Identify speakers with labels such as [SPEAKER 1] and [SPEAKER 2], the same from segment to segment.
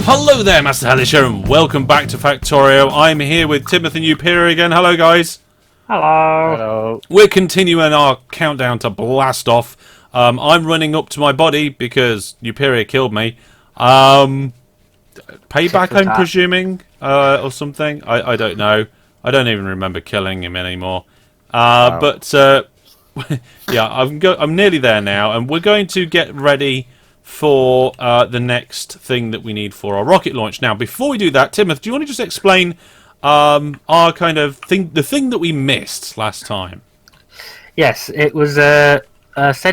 [SPEAKER 1] Hello there, Master Hellish here, and welcome back to Factorio. I'm here with Tid and Uperior again. Hello, guys.
[SPEAKER 2] Hello.
[SPEAKER 3] Hello.
[SPEAKER 1] We're continuing our countdown to blast off. I'm running up to my body because Uperior killed me. Payback, I'm presuming, or something. I don't know. I don't even remember killing him anymore.
[SPEAKER 3] Wow.
[SPEAKER 1] But yeah, I'm nearly there now, and we're going to get ready for the next thing that we need for our rocket launch. Now, before we do that, Timothy, do you want to just explain our kind of thing, the thing that we missed last time?
[SPEAKER 2] Yes, it was said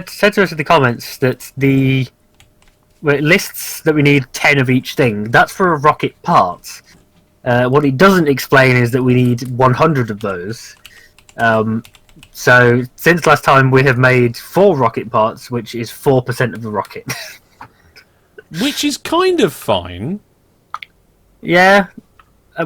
[SPEAKER 2] to us in the comments that it lists that we need 10 of each thing. That's for rocket parts. What it doesn't explain is that we need 100 of those. So, since last time, we have made 4 rocket parts, which is 4% of the rocket.
[SPEAKER 1] Which is kind of fine.
[SPEAKER 2] Yeah.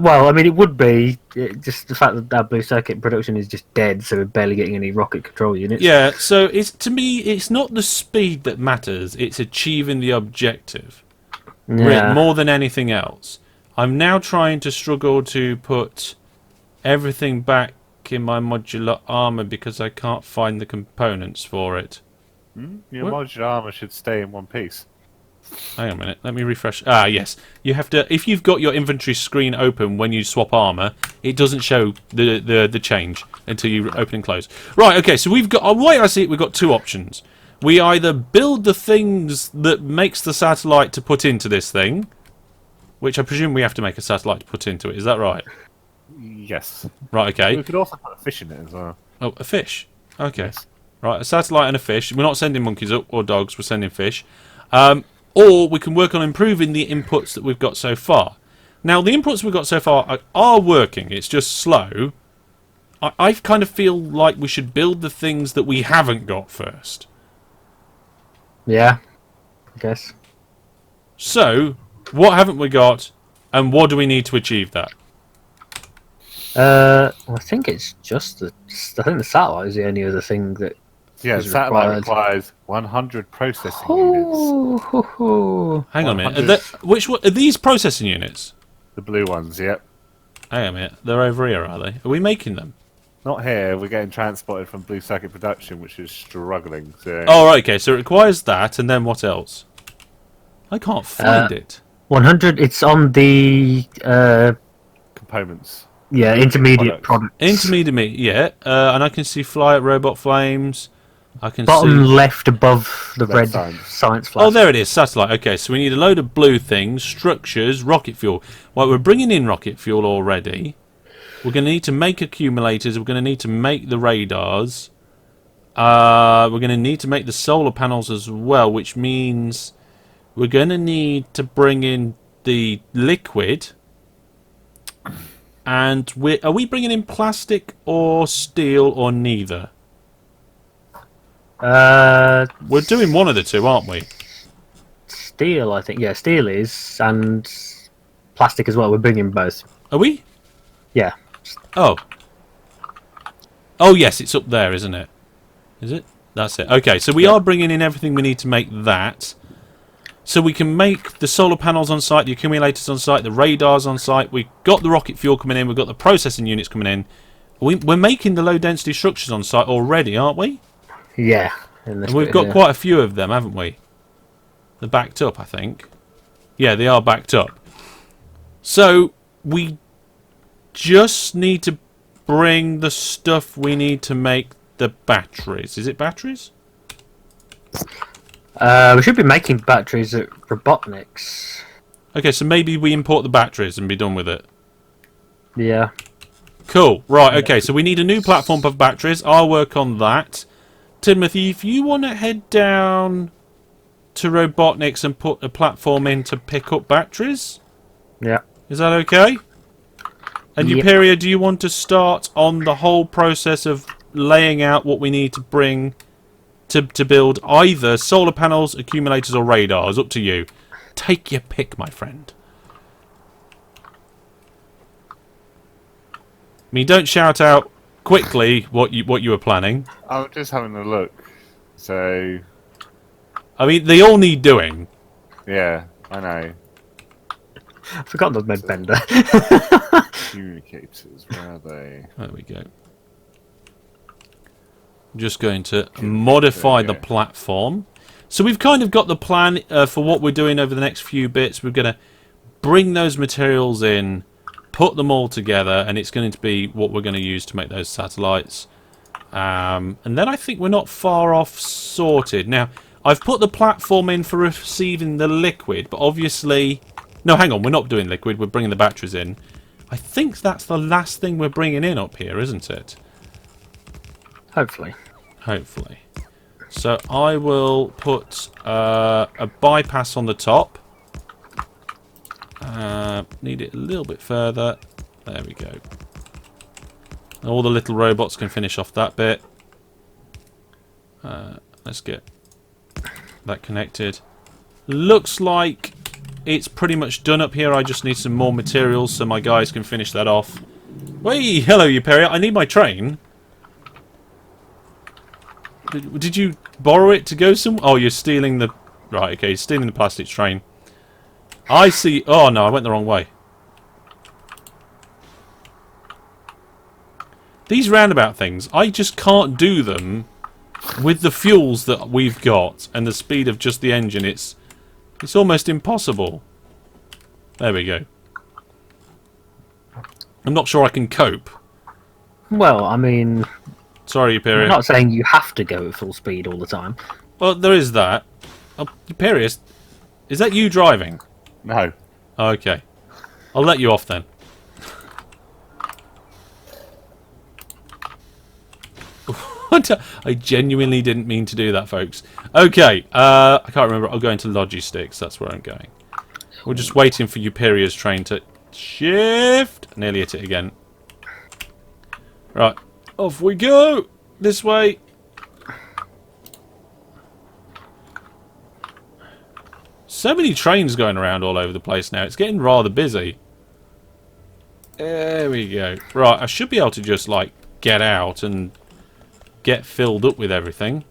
[SPEAKER 2] Well, I mean, it would be. Just the fact that our blue circuit production is just dead, so we're barely getting any rocket control units.
[SPEAKER 1] Yeah, so to me, it's not the speed that matters, it's achieving the objective.
[SPEAKER 2] Yeah.
[SPEAKER 1] More than anything else. I'm now trying to struggle to put everything back in my modular armor because I can't find the components for it.
[SPEAKER 3] Your modular armor should stay in one piece.
[SPEAKER 1] Hang on a minute, let me refresh. Ah, yes. You have to, if you've got your inventory screen open when you swap armor, it doesn't show the change until you open and close. Right, okay, so we've got, the way I see it, we've got 2 options. We either build the things that makes the satellite to put into this thing, which I presume we have to make a satellite to put into it, is that right?
[SPEAKER 3] Yes.
[SPEAKER 1] Right, okay.
[SPEAKER 3] We could also put a fish in it as well.
[SPEAKER 1] Oh, a fish. Okay.
[SPEAKER 3] Yes.
[SPEAKER 1] Right, a satellite and a fish. We're not sending monkeys up or dogs, we're sending fish. Or we can work on improving the inputs that we've got so far. Now, the inputs we've got so far are working. It's just slow. I kind of feel like we should build the things that we haven't got first.
[SPEAKER 2] Yeah. I guess.
[SPEAKER 1] So, what haven't we got, and what do we need to achieve that?
[SPEAKER 2] I think it's just I think the satellite is the only other thing that.
[SPEAKER 3] Yeah,
[SPEAKER 2] is
[SPEAKER 3] satellite requires 100 processing units.
[SPEAKER 1] Hang on a minute. Which one, are these processing units?
[SPEAKER 3] The blue ones, yep.
[SPEAKER 1] Hang on a minute. They're over here, are they? Are we making them?
[SPEAKER 3] Not here. We're getting transported from blue circuit production, which is struggling. So.
[SPEAKER 1] Oh, right, okay. So it requires that, and then what else? I can't find it.
[SPEAKER 2] 100. It's on the
[SPEAKER 3] Components.
[SPEAKER 2] yeah, intermediate products.
[SPEAKER 1] Intermediate, yeah. And I can see fly at robot flames. I can
[SPEAKER 2] Bottom
[SPEAKER 1] see
[SPEAKER 2] left above the red science flash.
[SPEAKER 1] Oh, there it is, satellite. Okay, so we need a load of blue things, structures, rocket fuel. Well, we're bringing in rocket fuel already. We're going to need to make accumulators. We're going to need to make the radars. We're going to need to make the solar panels as well, which means we're going to need to bring in the liquid. And are we bringing in plastic or steel or neither? We're doing one of the two, aren't we?
[SPEAKER 2] Steel, I think. Yeah, steel is, and plastic as well. We're bringing both.
[SPEAKER 1] Are we?
[SPEAKER 2] Yeah.
[SPEAKER 1] Oh. Oh, yes, it's up there, isn't it? Is it? That's it. Okay, so we are bringing in everything we need to make that. So we can make the solar panels on site, the accumulators on site, the radars on site. We've got the rocket fuel coming in. We've got the processing units coming in. We're making the low-density structures on site already, aren't we?
[SPEAKER 2] Yeah.
[SPEAKER 1] And we've got quite a few of them, haven't we? They're backed up, I think. Yeah, they are backed up. So we just need to bring the stuff we need to make the batteries. Is it batteries?
[SPEAKER 2] We should be making batteries at Robotniks.
[SPEAKER 1] Okay, so maybe we import the batteries and be done with it.
[SPEAKER 2] Yeah.
[SPEAKER 1] Cool. Right, okay, so we need a new platform for batteries. I'll work on that. Timothy, if you want to head down to Robotniks and put a platform in to pick up batteries.
[SPEAKER 2] Yeah.
[SPEAKER 1] Is that okay? And
[SPEAKER 2] Yep.
[SPEAKER 1] Uperior, do you want to start on the whole process of laying out what we need to bring to build either solar panels, accumulators, or radars? Up to you. Take your pick, my friend. I mean, don't shout out quickly what you were planning.
[SPEAKER 3] I'm just having a look. So,
[SPEAKER 1] I mean, they all need doing.
[SPEAKER 3] yeah, I know.
[SPEAKER 2] I forgot those made bender.
[SPEAKER 3] Communicators, where are they?
[SPEAKER 1] There we go. I'm just going to modify the
[SPEAKER 3] go.
[SPEAKER 1] platform. So we've kind of got the plan for what we're doing over the next few bits. We're going to bring those materials in, put them all together, and it's going to be what we're going to use to make those satellites. And then I think we're not far off sorted. Now, I've put the platform in for receiving the liquid, but obviously... No, hang on, we're not doing liquid, we're bringing the batteries in. I think that's the last thing we're bringing in up here, isn't it?
[SPEAKER 2] Hopefully.
[SPEAKER 1] Hopefully. So I will put a bypass on the top. Need it a little bit further. There we go. All the little robots can finish off that bit. Let's get that connected. Looks like it's pretty much done up here. I just need some more materials so my guys can finish that off. Wait, hello, Uperior. I need my train. Did you borrow it to go somewhere? Oh, you're stealing the... Right, okay, stealing the plastic train. I see... Oh, no, I went the wrong way. These roundabout things, I just can't do them with the fuels that we've got and the speed of just the engine. It's almost impossible. There we go. I'm not sure I can cope.
[SPEAKER 2] Well, I mean...
[SPEAKER 1] Sorry, Uperior.
[SPEAKER 2] I'm not saying you have to go at full speed all the time.
[SPEAKER 1] Well, there is that. Oh, Uperior, is that you driving?
[SPEAKER 3] No.
[SPEAKER 1] Okay. I'll let you off then. I genuinely didn't mean to do that, folks. Okay, I can't remember. I'll go into logistics. That's where I'm going. We're just waiting for Uperior's train to shift. Nearly hit it again. Right, off we go. This way. So many trains going around all over the place now. It's getting rather busy. There we go. Right, I should be able to just, like, get out and get filled up with everything.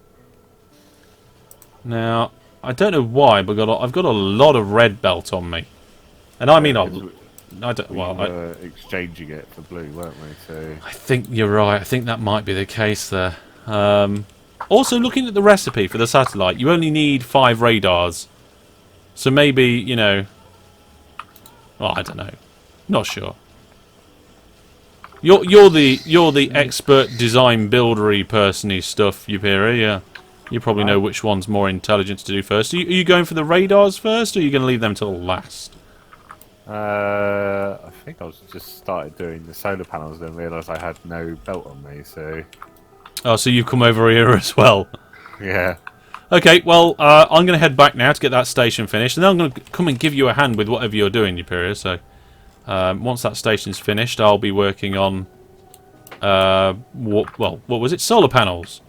[SPEAKER 1] Now, I don't know why, but I've got a lot of red belt on me. And I mean, I don't... Well,
[SPEAKER 3] we were exchanging it for blue, weren't we? So
[SPEAKER 1] I think you're right. I think that might be the case there. Also, looking at the recipe for the satellite, you only need 5 radars. So maybe, you know... Well, I don't know. Not sure. You're the expert design buildery person-y stuff, Uperior. Yeah, you probably know which one's more intelligent to do first. Are you going for the radars first, or are you going to leave them till last?
[SPEAKER 3] I think I was just started doing the solar panels, then realised I had no belt on me. So
[SPEAKER 1] Oh, so you've come over here as well.
[SPEAKER 3] yeah.
[SPEAKER 1] Okay, well, I'm going to head back now to get that station finished, and then I'm going to come and give you a hand with whatever you're doing, Uperior. So once that station's finished, I'll be working on what was it? Solar panels.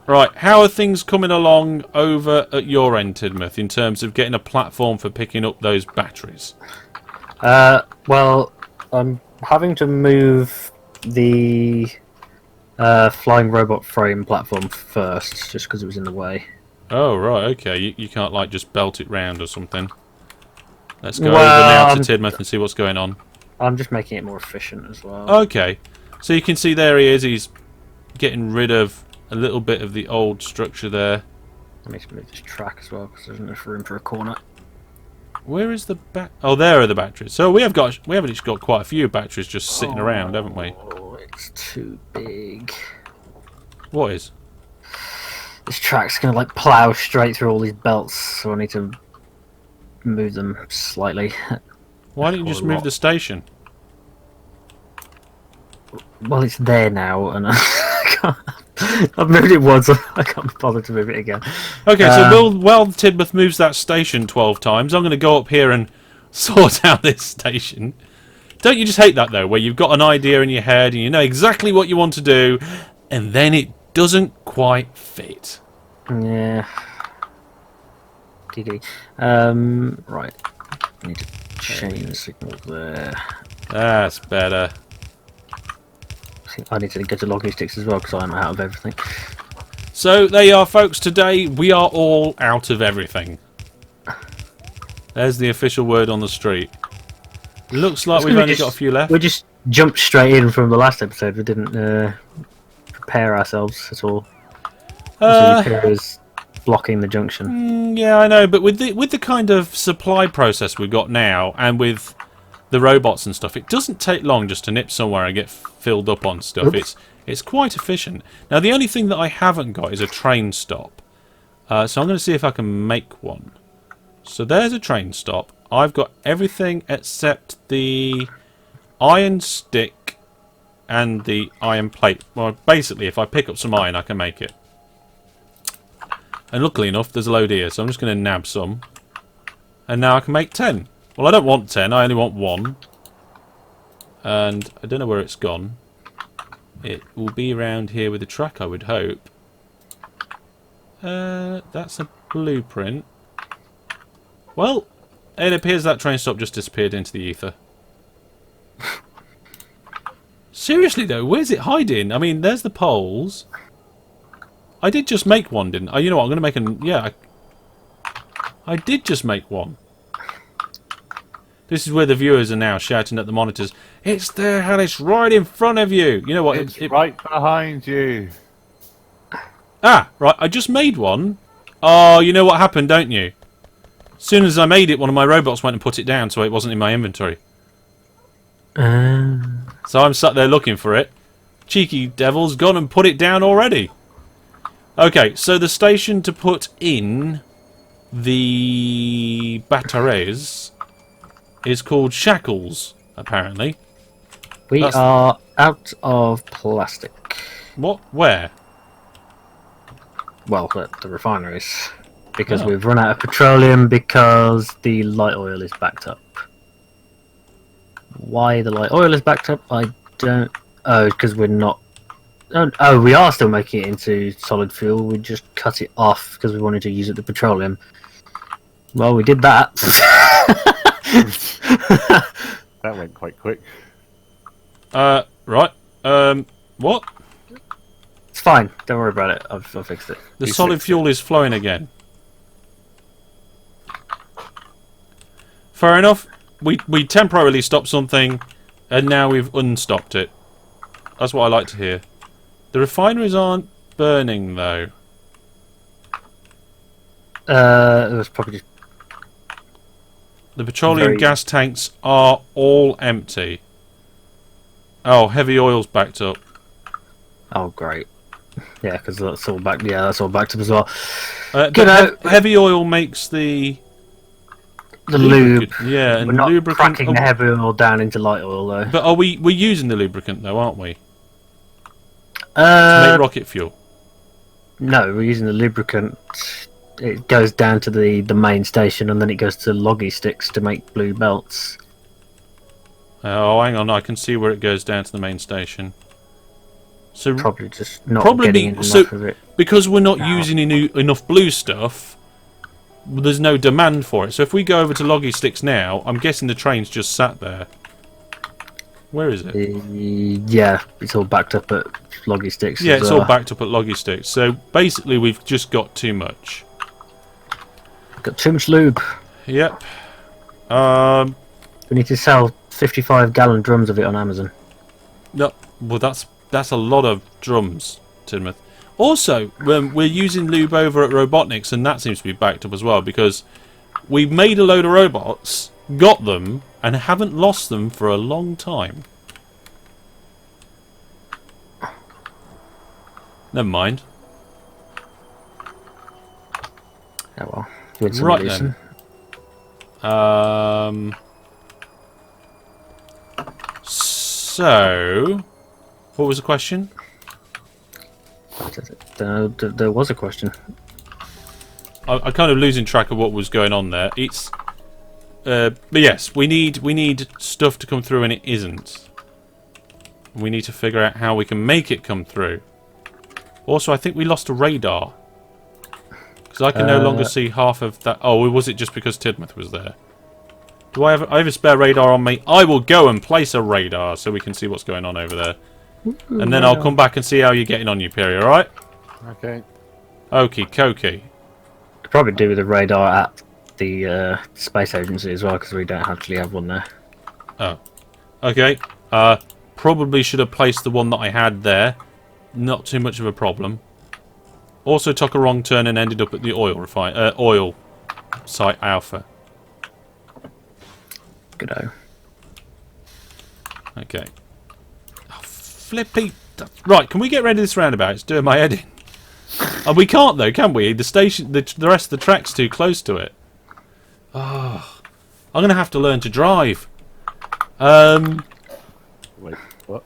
[SPEAKER 1] Right, how are things coming along over at your end, Tidmouth, in terms of getting a platform for picking up those batteries?
[SPEAKER 2] Well, I'm having to move the flying robot frame platform first, just because it was in the way.
[SPEAKER 1] Oh, right, okay. You can't, like, just belt it round or something. Let's go
[SPEAKER 2] Well,
[SPEAKER 1] over now to Tidmouth and see what's going on.
[SPEAKER 2] I'm just making it more efficient as well.
[SPEAKER 1] Okay. So you can see there he is. He's getting rid of a little bit of the old structure there.
[SPEAKER 2] I need to move this track as well, because there's enough room for a corner.
[SPEAKER 1] Where is the Oh, there are the batteries. So we haven't just got quite a few batteries just sitting around, haven't we?
[SPEAKER 2] Oh, it's too big.
[SPEAKER 1] What is?
[SPEAKER 2] This track's going to like plough straight through all these belts, so I need to move them slightly.
[SPEAKER 1] Why don't you just move the station?
[SPEAKER 2] Well, it's there now, and I've moved it once. I can't be bothered to move it again.
[SPEAKER 1] Okay, so while Tidmouth moves that station 12 times, I'm going to go up here and sort out this station. Don't you just hate that, though, where you've got an idea in your head and you know exactly what you want to do, and then it doesn't quite fit?
[SPEAKER 2] Yeah. DD. Right. I need to change the signal there.
[SPEAKER 1] That's better.
[SPEAKER 2] I need to go to logistics as well, because I'm out of everything.
[SPEAKER 1] So there you are, folks. Today we are all out of everything. There's the official word on the street. Looks like
[SPEAKER 2] It's
[SPEAKER 1] we've
[SPEAKER 2] gonna be
[SPEAKER 1] only got a few left.
[SPEAKER 2] We just jumped straight in from the last episode. We didn't prepare ourselves at all. Imperior's blocking the junction.
[SPEAKER 1] Yeah, I know, but with the kind of supply process we've got now, and with the robots and stuff, it doesn't take long just to nip somewhere and get filled up on stuff.
[SPEAKER 2] Oops.
[SPEAKER 1] It's quite efficient. Now, the only thing that I haven't got is a train stop. So I'm going to see if I can make one. So there's a train stop. I've got everything except the iron stick and the iron plate. Well, basically, if I pick up some iron, I can make it. And luckily enough, there's a load here, so I'm just going to nab some. And now I can make 10. Well, I don't want 10, I only want 1. And I don't know where it's gone. It will be around here with the track, I would hope. That's a blueprint. Well, it appears that train stop just disappeared into the ether. Seriously though, where's it hiding? I mean, there's the poles. I did just make one, didn't I? You know what, I'm going to make an... Yeah, I did just make one. This is where the viewers are now shouting at the monitors. It's there, Hellish, right in front of you. You know what?
[SPEAKER 3] It's right behind you.
[SPEAKER 1] Ah, right, I just made one. Oh, you know what happened, don't you? As soon as I made it, one of my robots went and put it down so it wasn't in my inventory. So I'm sat there looking for it. Cheeky devil's gone and put it down already. Okay, so the station to put in the batteries is called Shackles, apparently.
[SPEAKER 2] We are out of plastic.
[SPEAKER 1] What? Where?
[SPEAKER 2] Well, the refineries. Because we've run out of petroleum because the light oil is backed up. Why the light oil is backed up, I don't... Oh, because we're not... Oh, we are still making it into solid fuel. We just cut it off because we wanted to use it the petroleum. Well, we did that.
[SPEAKER 3] That went quite quick.
[SPEAKER 1] Right. What?
[SPEAKER 2] It's fine. Don't worry about it. I've fixed it.
[SPEAKER 1] The solid fuel is flowing again. Fair enough. We temporarily stopped something, and now we've unstopped it. That's what I like to hear. The refineries aren't burning, though.
[SPEAKER 2] It was probably just...
[SPEAKER 1] The petroleum gas tanks are all empty. Oh, heavy oil's backed up.
[SPEAKER 2] Oh, great. Yeah, because that's all back. Yeah, that's all backed up as well.
[SPEAKER 1] Heavy oil makes the
[SPEAKER 2] lube.
[SPEAKER 1] Yeah, and
[SPEAKER 2] we're not
[SPEAKER 1] lubricant.
[SPEAKER 2] cracking the heavy oil down into light oil though.
[SPEAKER 1] But we're using the lubricant though, aren't we? To make rocket fuel.
[SPEAKER 2] No, we're using the lubricant. It goes down to the main station, and then it goes to loggy sticks to make blue belts.
[SPEAKER 1] Oh, hang on, I can see where it goes down to the main station. So
[SPEAKER 2] probably just not getting enough of it.
[SPEAKER 1] Because we're not using enough blue stuff, there's no demand for it. So if we go over to loggy sticks now, I'm guessing the train's just sat there. Where is it?
[SPEAKER 2] Yeah, it's all backed up at loggy sticks.
[SPEAKER 1] Yeah, it's all backed up at loggy sticks. So basically, we've just got too much.
[SPEAKER 2] Got too much lube.
[SPEAKER 1] Yep.
[SPEAKER 2] We need to sell 55-gallon drums of it on Amazon.
[SPEAKER 1] No, well that's a lot of drums, Tidmouth. Also, we're using lube over at Robotniks, and that seems to be backed up as well, because we've made a load of robots, got them, and haven't lost them for a long time. Never mind.
[SPEAKER 2] Oh well. Good
[SPEAKER 1] Right
[SPEAKER 2] reason.
[SPEAKER 1] then. So, what was the question?
[SPEAKER 2] There was a question.
[SPEAKER 1] I'm kind of losing track of what was going on there. It's, but yes, we need stuff to come through, and it isn't. We need to figure out how we can make it come through. Also, I think we lost a radar. Because I can no longer see half of that. Oh, was it just because Tidmouth was there? Do I have a spare radar on me? I will go and place a radar so we can see what's going on over there. And then I'll come back and see how you're getting on, Uperior, alright?
[SPEAKER 3] Okay.
[SPEAKER 1] Okie dokie.
[SPEAKER 2] Could probably do with a radar at the space agency as well, because we don't actually have one there.
[SPEAKER 1] Oh. Okay. Probably should have placed the one that I had there. Not too much of a problem. Also took a wrong turn and ended up at the oil site Alpha.
[SPEAKER 2] Good-o.
[SPEAKER 1] Okay. Oh, flippy. Right, can we get rid of this roundabout? It's doing my head in. Oh, we can't though, can we? The rest of the track's too close to it. Oh, I'm gonna have to learn to drive.
[SPEAKER 3] Wait, what?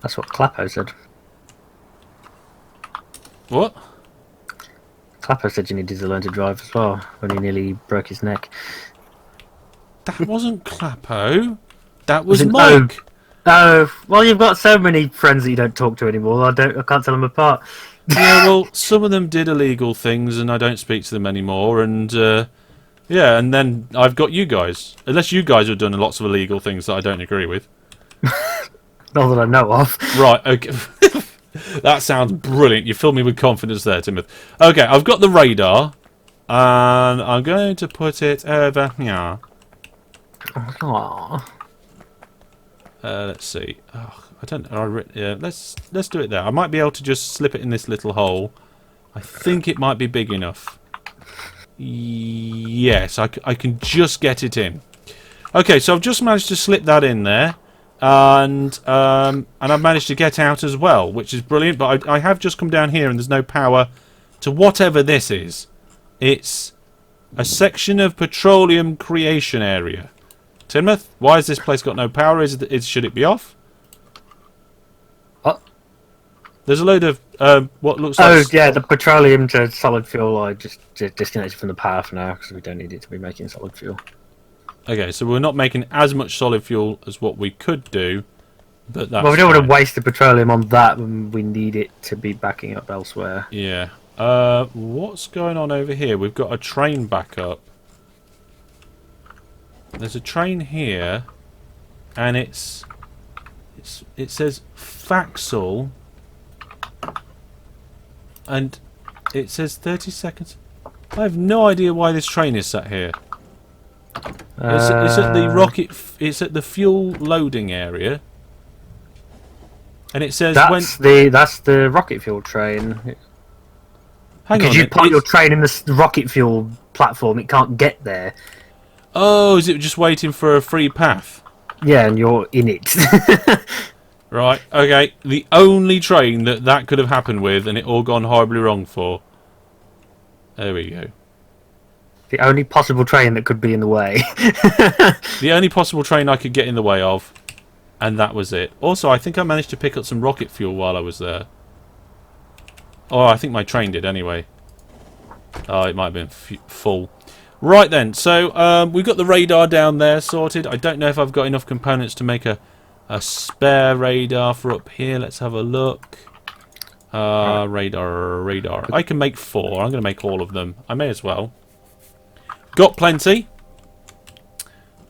[SPEAKER 2] That's what Clappo said.
[SPEAKER 1] What?
[SPEAKER 2] Clappo said you needed to learn to drive as well when he nearly broke his neck.
[SPEAKER 1] That wasn't Clappo. That was
[SPEAKER 2] it
[SPEAKER 1] Mike.
[SPEAKER 2] Oh, well, you've got so many friends that you don't talk to anymore. I can't tell them apart.
[SPEAKER 1] Yeah, well, some of them did illegal things, and I don't speak to them anymore. And yeah, and then I've got you guys. Unless you guys have done lots of illegal things that I don't agree with.
[SPEAKER 2] Not that I know of.
[SPEAKER 1] Right. Okay. That sounds brilliant. You filled me with confidence there, Timothy. Okay, I've got the radar, and I'm going to put it over here.
[SPEAKER 2] Aww.
[SPEAKER 1] Let's see. Oh, I don't know. Yeah, let's do it there. I might be able to just slip it in this little hole. I think it might be big enough. Yes, I can just get it in. Okay, so I've just managed to slip that in there, and I've managed to get out as well, which is brilliant. But I have just come down here, and there's no power to whatever this is. It's a section of petroleum creation area. Timothy, why has this place got no power? Should it be off?
[SPEAKER 2] What?
[SPEAKER 1] There's a load of what looks like...
[SPEAKER 2] Oh, yeah, the petroleum to solid fuel I just disconnected from the power for now because we don't need it to be making solid fuel.
[SPEAKER 1] Okay, so we're not making as much solid fuel as what we could do, but that's
[SPEAKER 2] well, we don't
[SPEAKER 1] fine.
[SPEAKER 2] want to waste the petroleum on that when we need it to be backing up elsewhere.
[SPEAKER 1] Yeah. What's going on over here? We've got a train backup. There's a train here, and it says Faxel, and it says 30 seconds. I have no idea why this train is sat here. It's at the rocket. It's at the fuel loading area, and it says
[SPEAKER 2] that's the rocket fuel train.
[SPEAKER 1] Hang on,
[SPEAKER 2] because you put your train in the rocket fuel platform, it can't get there.
[SPEAKER 1] Oh, is it just waiting for a free path?
[SPEAKER 2] Yeah, and you're in it.
[SPEAKER 1] Right, okay. The only train that could have happened with, and it all gone horribly wrong for. There we go.
[SPEAKER 2] The only possible train that could be in the way.
[SPEAKER 1] The only possible train I could get in the way of, and that was it. Also, I think I managed to pick up some rocket fuel while I was there. Oh, I think my train did anyway. Oh, it might have been full. Right then, so we've got the radar down there sorted. I don't know if I've got enough components to make a spare radar for up here. Let's have a look. Radar. I can make 4. I'm going to make all of them. I may as well. Got plenty.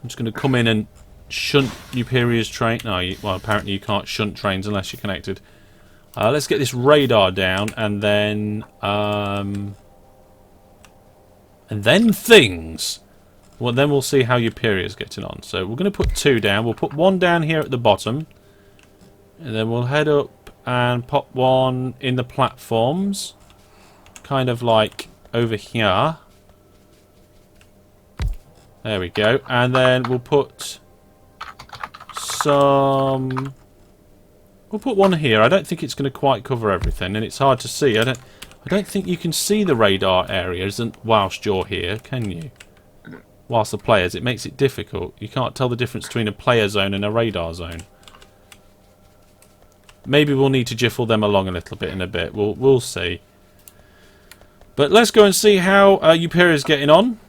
[SPEAKER 1] I'm just going to come in and shunt Uperior's train. No, well, apparently you can't shunt trains unless you're connected. Let's get this radar down, and then things. Well, then we'll see how Uperior's getting on. So we're going to put 2 down. We'll put 1 down here at the bottom, and then we'll head up and pop 1 in the platforms, kind of like over here. There we go. And then we'll put some... We'll put 1 here. I don't think it's going to quite cover everything, and it's hard to see. I don't think you can see the radar areas whilst you're here, can you? Whilst the players, it makes it difficult. You can't tell the difference between a player zone and a radar zone. Maybe we'll need to jiffle them along a little bit in a bit. We'll see. But let's go and see how Uperior's getting on.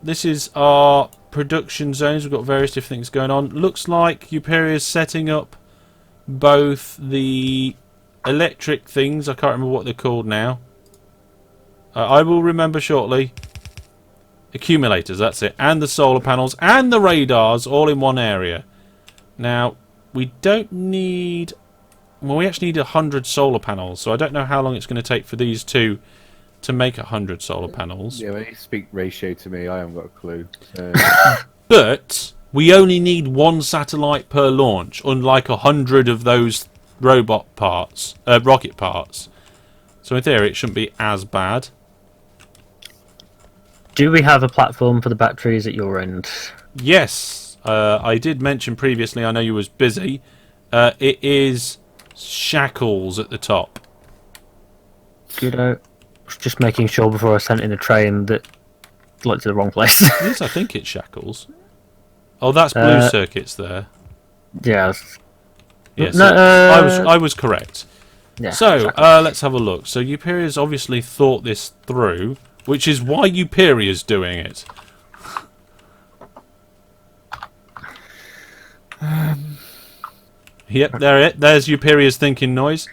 [SPEAKER 1] This is our production zones. We've got various different things going on. Looks like Uperior's setting up both the electric things. I can't remember what they're called now. I will remember shortly. Accumulators, that's it. And the solar panels and the radars all in one area. Now, we don't need... Well, we actually need 100 solar panels, so I don't know how long it's going to take for these 2 to make 100 solar panels.
[SPEAKER 3] Yeah, when you speak ratio to me, I haven't got a clue. So...
[SPEAKER 1] But we only need 1 satellite per launch, unlike 100 of those robot parts, rocket parts. So in theory, it shouldn't be as bad.
[SPEAKER 2] Do we have a platform for the batteries at your end?
[SPEAKER 1] Yes, I did mention previously. I know you was busy. It is shackles at the top.
[SPEAKER 2] Good. Just making sure before I sent in a train that looked to the wrong place.
[SPEAKER 1] Yes, I think it's shackles. Oh, that's blue circuits there.
[SPEAKER 2] Yeah.
[SPEAKER 1] Yes,
[SPEAKER 2] No,
[SPEAKER 1] I was correct.
[SPEAKER 2] Yeah.
[SPEAKER 1] So
[SPEAKER 2] exactly.
[SPEAKER 1] let's have a look. So Uperior's obviously thought this through, which is why Uperior's doing it. Yep, there's Uperior's thinking noise.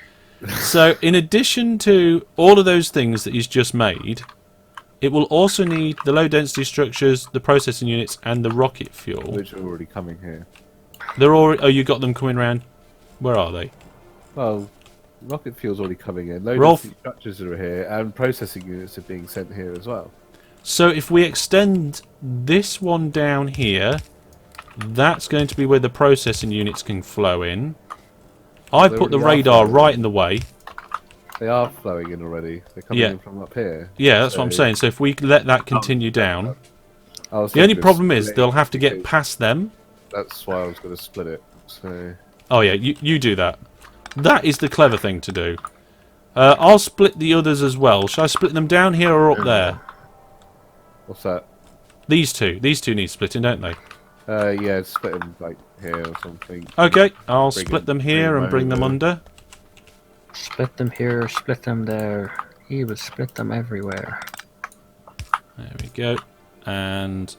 [SPEAKER 1] So in addition to all of those things that he's just made, it will also need the low density structures, the processing units, and the rocket fuel.
[SPEAKER 3] Which are already coming here.
[SPEAKER 1] They're already. Oh, you got them coming round. Where are they?
[SPEAKER 3] Well, rocket fuel's already coming in. Low
[SPEAKER 1] Rolf-
[SPEAKER 3] density structures are here, and processing units are being sent here as well.
[SPEAKER 1] So if we extend this one down here, that's going to be where the processing units can flow in. I
[SPEAKER 3] They
[SPEAKER 1] put the
[SPEAKER 3] already are
[SPEAKER 1] radar
[SPEAKER 3] flowing.
[SPEAKER 1] right in the way.
[SPEAKER 3] They are flowing in already. They're coming
[SPEAKER 1] Yeah.
[SPEAKER 3] in from up here.
[SPEAKER 1] Yeah, that's what I'm saying. So if we let that continue down,
[SPEAKER 3] I was
[SPEAKER 1] the only
[SPEAKER 3] thinking of
[SPEAKER 1] problem is
[SPEAKER 3] splitting
[SPEAKER 1] they'll have to get
[SPEAKER 3] because
[SPEAKER 1] past them.
[SPEAKER 3] That's why I was going to split it. So
[SPEAKER 1] Oh yeah, you do that. That is the clever thing to do. I'll split the others as well. Shall I split them down here or up there?
[SPEAKER 3] what's that?
[SPEAKER 1] These two need splitting, don't they?
[SPEAKER 3] Yeah, split them like here or something.
[SPEAKER 1] Okay, I'll
[SPEAKER 3] Bring
[SPEAKER 1] split
[SPEAKER 3] them-
[SPEAKER 1] them here
[SPEAKER 3] bring
[SPEAKER 1] and bring them
[SPEAKER 3] over.
[SPEAKER 1] under.
[SPEAKER 2] Split them here, split them there. He would split them everywhere.
[SPEAKER 1] There we go. And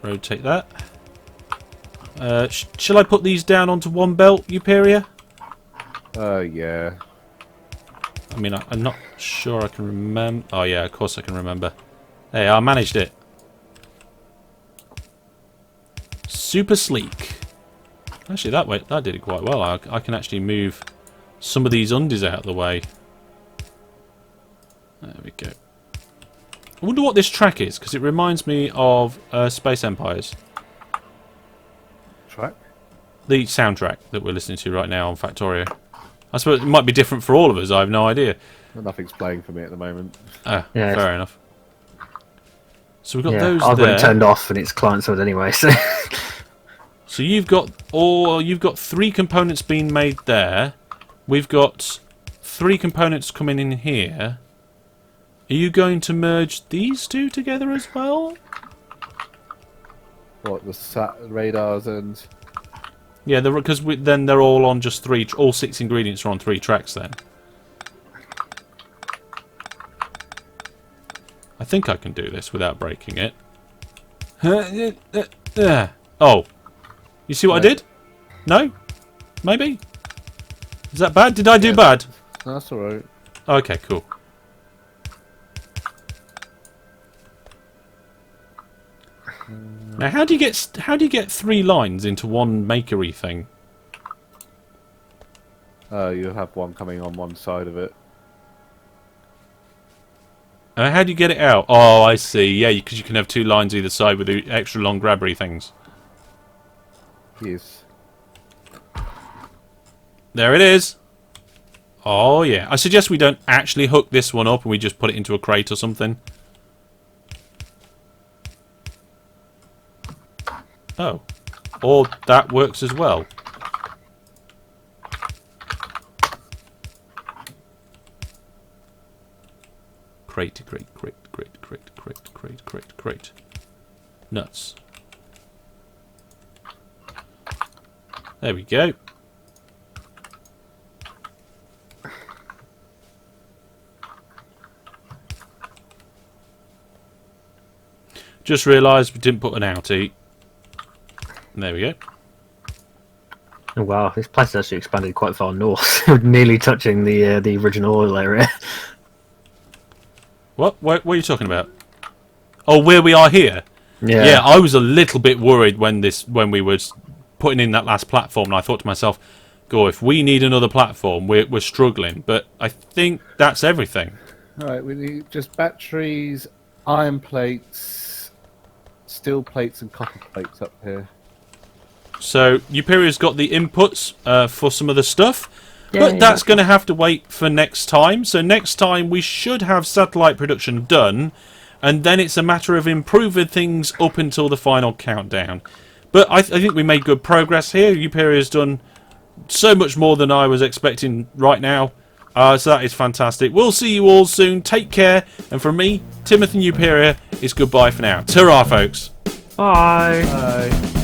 [SPEAKER 1] rotate that. Shall I put these down onto one belt, Uperior?
[SPEAKER 3] Yeah.
[SPEAKER 1] I mean, I'm not sure I can remember. Oh yeah, of course I can remember. Hey, I managed it. Super sleek. Actually, that did it quite well. I can actually move some of these undies out of the way. There we go. I wonder what this track is, because it reminds me of Space Empires.
[SPEAKER 3] Track?
[SPEAKER 1] The soundtrack that we're listening to right now on Factorio. I suppose it might be different for all of us. I have no idea.
[SPEAKER 3] Well, nothing's playing for me at the moment.
[SPEAKER 1] Ah,
[SPEAKER 2] Yeah.
[SPEAKER 1] fair enough. So we've got
[SPEAKER 2] Yeah,
[SPEAKER 1] those
[SPEAKER 2] I've got
[SPEAKER 1] there.
[SPEAKER 2] it turned off and it's client side anyway. So
[SPEAKER 1] So you've got 3 components being made there. We've got 3 components coming in here. Are you going to merge these 2 together as well?
[SPEAKER 3] What, the radars and...
[SPEAKER 1] Yeah, because then they're all on just 3. All 6 ingredients are on 3 tracks then. I think I can do this without breaking it. Oh. You see what I did? No? Maybe? Is that bad? Did I do bad?
[SPEAKER 3] No, that's alright.
[SPEAKER 1] Okay, cool. Now, how do you get 3 lines into one makery thing?
[SPEAKER 3] You'll have one coming on one side of it.
[SPEAKER 1] How do you get it out? Oh, I see. Yeah, because you can have 2 lines either side with the extra long grabbery things.
[SPEAKER 3] Yes.
[SPEAKER 1] There it is. Oh, yeah. I suggest we don't actually hook this one up and we just put it into a crate or something. Oh. Or that works as well. Crate. Nuts. There we go. Just realised we didn't put an outie. There we go.
[SPEAKER 2] oh, wow, this place has actually expanded quite far north, nearly touching the original oil area.
[SPEAKER 1] What are you talking about? Oh, where we are here?
[SPEAKER 2] Yeah.
[SPEAKER 1] Yeah, I was a little bit worried when we were putting in that last platform, and I thought to myself, "Go, if we need another platform, we're struggling." But I think that's everything.
[SPEAKER 4] All right, we need just batteries, iron plates, steel plates, and copper plates up here.
[SPEAKER 1] So Uperior's got the inputs for some of the stuff,
[SPEAKER 2] Yeah,
[SPEAKER 1] but
[SPEAKER 2] yeah.
[SPEAKER 1] that's going to have to wait for next time. So next time we should have satellite production done, and then it's a matter of improving things up until the final countdown. But I think we made good progress here. Uperior's done so much more than I was expecting right now. So that is fantastic. We'll see you all soon. Take care. And from me, Timothy Uperior, it's goodbye for now. Ta-ra, folks.
[SPEAKER 2] Bye.
[SPEAKER 4] Bye.